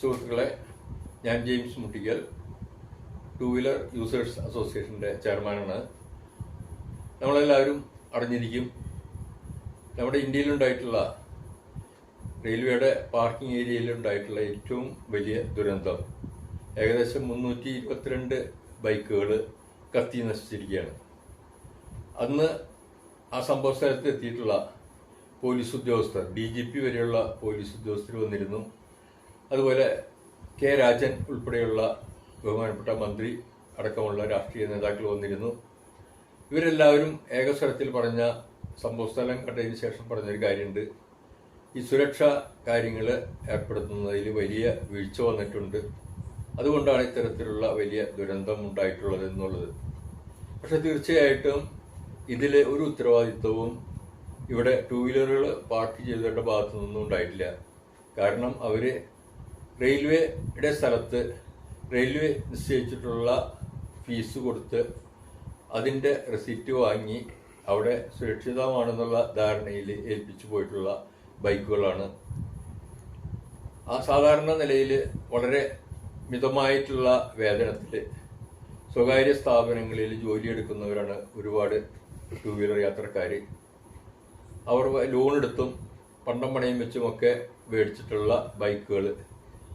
സുഹൃത്തുക്കളെ, ഞാൻ ജെയിംസ് മുട്ടിക്കൽ, two wheeler users അസോസിയേഷൻ്റെ ചെയർമാനാണ്. നമ്മളെല്ലാവരും അറിഞ്ഞിരിക്കും, നമ്മുടെ ഇന്ത്യയിലുണ്ടായിട്ടുള്ള റെയിൽവേയുടെ പാർക്കിംഗ് ഏരിയയിലുണ്ടായിട്ടുള്ള ഏറ്റവും വലിയ ദുരന്തം ഏകദേശം 322 ബൈക്കുകൾ കത്തി നശിച്ചിരിക്കുകയാണ്. അന്ന് ആ സംഭവ സ്ഥലത്ത് എത്തിയിട്ടുള്ള പോലീസ് ഉദ്യോഗസ്ഥർ, DGP വരെയുള്ള പോലീസ് ഉദ്യോഗസ്ഥർ വന്നിരുന്നു. അതുപോലെ കെ രാജൻ ഉൾപ്പെടെയുള്ള ബഹുമാനപ്പെട്ട മന്ത്രി അടക്കമുള്ള രാഷ്ട്രീയ നേതാക്കൾ വന്നിരുന്നു. ഇവരെല്ലാവരും ഏകസ്വരത്തിൽ പറഞ്ഞ, സംഭവസ്ഥലം കണ്ടതിന് ശേഷം പറഞ്ഞൊരു കാര്യമുണ്ട്: ഈ സുരക്ഷാ കാര്യങ്ങൾ ഏർപ്പെടുത്തുന്നതിൽ വലിയ വീഴ്ച വന്നിട്ടുണ്ട്, അതുകൊണ്ടാണ് ഇത്തരത്തിലുള്ള വലിയ ദുരന്തം ഉണ്ടായിട്ടുള്ളത് എന്നുള്ളത്. പക്ഷെ തീർച്ചയായിട്ടും ഇതിൽ ഒരു ഉത്തരവാദിത്വവും ഇവിടെ ടൂ വീലറുകൾ പാർക്ക് ചെയ്തവരുടെ ഭാഗത്തു നിന്നും ഉണ്ടായിട്ടില്ല. കാരണം അവർ റെയിൽവേയുടെ സ്ഥലത്ത് റെയിൽവേ നിശ്ചയിച്ചിട്ടുള്ള ഫീസ് കൊടുത്ത് അതിൻ്റെ റെസിപ്റ്റ് വാങ്ങി അവിടെ സുരക്ഷിതമാണെന്നുള്ള ധാരണയിൽ ഏൽപ്പിച്ചു പോയിട്ടുള്ള ബൈക്കുകളാണ്. ആ സാധാരണ നിലയിൽ വളരെ മിതമായിട്ടുള്ള വേതനത്തിൽ സ്വകാര്യ സ്ഥാപനങ്ങളിൽ ജോലിയെടുക്കുന്നവരാണ് ഒരുപാട് ടൂ വീലർ യാത്രക്കാർ. അവർ ലോൺ എടുത്തും പണ്ടം പണയം വെച്ചുമൊക്കെ മേടിച്ചിട്ടുള്ള ബൈക്കുകൾ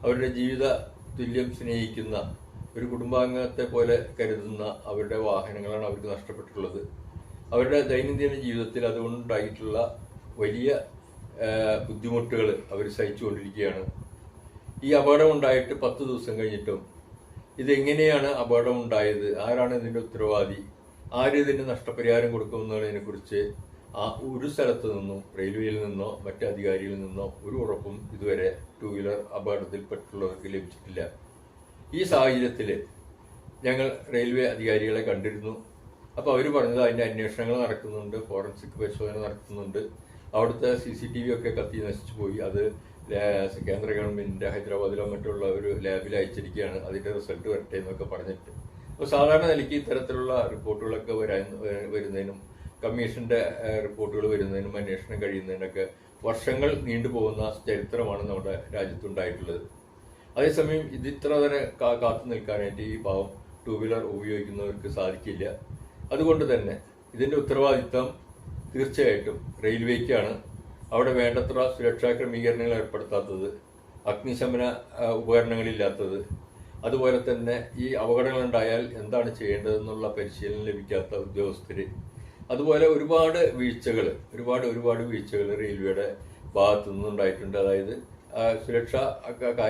അവരുടെ ജീവിത തുല്യം സ്നേഹിക്കുന്ന, ഒരു കുടുംബാംഗത്തെ പോലെ കരുതുന്ന അവരുടെ വാഹനങ്ങളാണ് അവർക്ക് നഷ്ടപ്പെട്ടിട്ടുള്ളത്. അവരുടെ ദൈനംദിന ജീവിതത്തിൽ അതുകൊണ്ടുണ്ടായിട്ടുള്ള വലിയ ബുദ്ധിമുട്ടുകൾ അവർ സഹിച്ചുകൊണ്ടിരിക്കുകയാണ്. ഈ അപകടം ഉണ്ടായിട്ട് 10 ദിവസം കഴിഞ്ഞിട്ടും ഇതെങ്ങനെയാണ് അപകടം ഉണ്ടായത്, ആരാണ് ഇതിൻ്റെ ഉത്തരവാദി, ആര് ഇതിന് നഷ്ടപരിഹാരം കൊടുക്കുമെന്നതിനെക്കുറിച്ച് ഒരു സ്ഥലത്ത് നിന്നും, റെയിൽവേയിൽ നിന്നോ മറ്റ് അധികാരികളിൽ നിന്നോ ഒരു ഉറപ്പും ഇതുവരെ ടൂ വീലർ അപകടത്തിൽപ്പെട്ടുള്ളവർക്ക് ലഭിച്ചിട്ടില്ല. ഈ സാഹചര്യത്തിൽ ഞങ്ങൾ റെയിൽവേ അധികാരികളെ കണ്ടിരുന്നു. അപ്പോൾ അവർ പറഞ്ഞത് അതിൻ്റെ അന്വേഷണങ്ങൾ നടക്കുന്നുണ്ട്, ഫോറൻസിക് പരിശോധന നടത്തുന്നുണ്ട്, അവിടുത്തെ CCTV ഒക്കെ കത്തി നശിച്ചു പോയി, അത് കേന്ദ്ര ഗവൺമെൻറ്റിൻ്റെ ഹൈദരാബാദിലോ മറ്റുള്ള ഒരു ലാബിൽ അയച്ചിരിക്കുകയാണ്, അതിൻ്റെ റിസൾട്ട് വരട്ടെ എന്നൊക്കെ പറഞ്ഞിട്ട്. അപ്പോൾ സാധാരണ നിലയ്ക്ക് ഇത്തരത്തിലുള്ള റിപ്പോർട്ടുകളൊക്കെ വരുന്നതിനും കമ്മീഷൻ്റെ റിപ്പോർട്ടുകൾ വരുന്നതിനും അന്വേഷണം കഴിയുന്നതിനൊക്കെ വർഷങ്ങൾ നീണ്ടുപോകുന്ന ചരിത്രമാണ് നമ്മുടെ രാജ്യത്തുണ്ടായിട്ടുള്ളത്. അതേസമയം ഇതിത്ര തന്നെ കാത്തു നിൽക്കാനായിട്ട് ഈ പാവം ടൂ വീലർ ഉപയോഗിക്കുന്നവർക്ക് സാധിക്കില്ല. അതുകൊണ്ട് തന്നെ ഇതിൻ്റെ ഉത്തരവാദിത്തം തീർച്ചയായിട്ടും റെയിൽവേക്കാണ്. അവിടെ വേണ്ടത്ര സുരക്ഷാ ക്രമീകരണങ്ങൾ ഏർപ്പെടുത്താത്തത്, അഗ്നിശമന ഉപകരണങ്ങളില്ലാത്തത്, അതുപോലെ തന്നെ ഈ അപകടങ്ങളുണ്ടായാൽ എന്താണ് ചെയ്യേണ്ടതെന്നുള്ള പരിശീലനം ലഭിക്കാത്ത ഉദ്യോഗസ്ഥർ, അതുപോലെ ഒരുപാട് വീഴ്ചകൾ റെയിൽവേയുടെ ഭാഗത്തു നിന്നുണ്ടായിട്ടുണ്ട്. അതായത് സുരക്ഷാ കാര്യം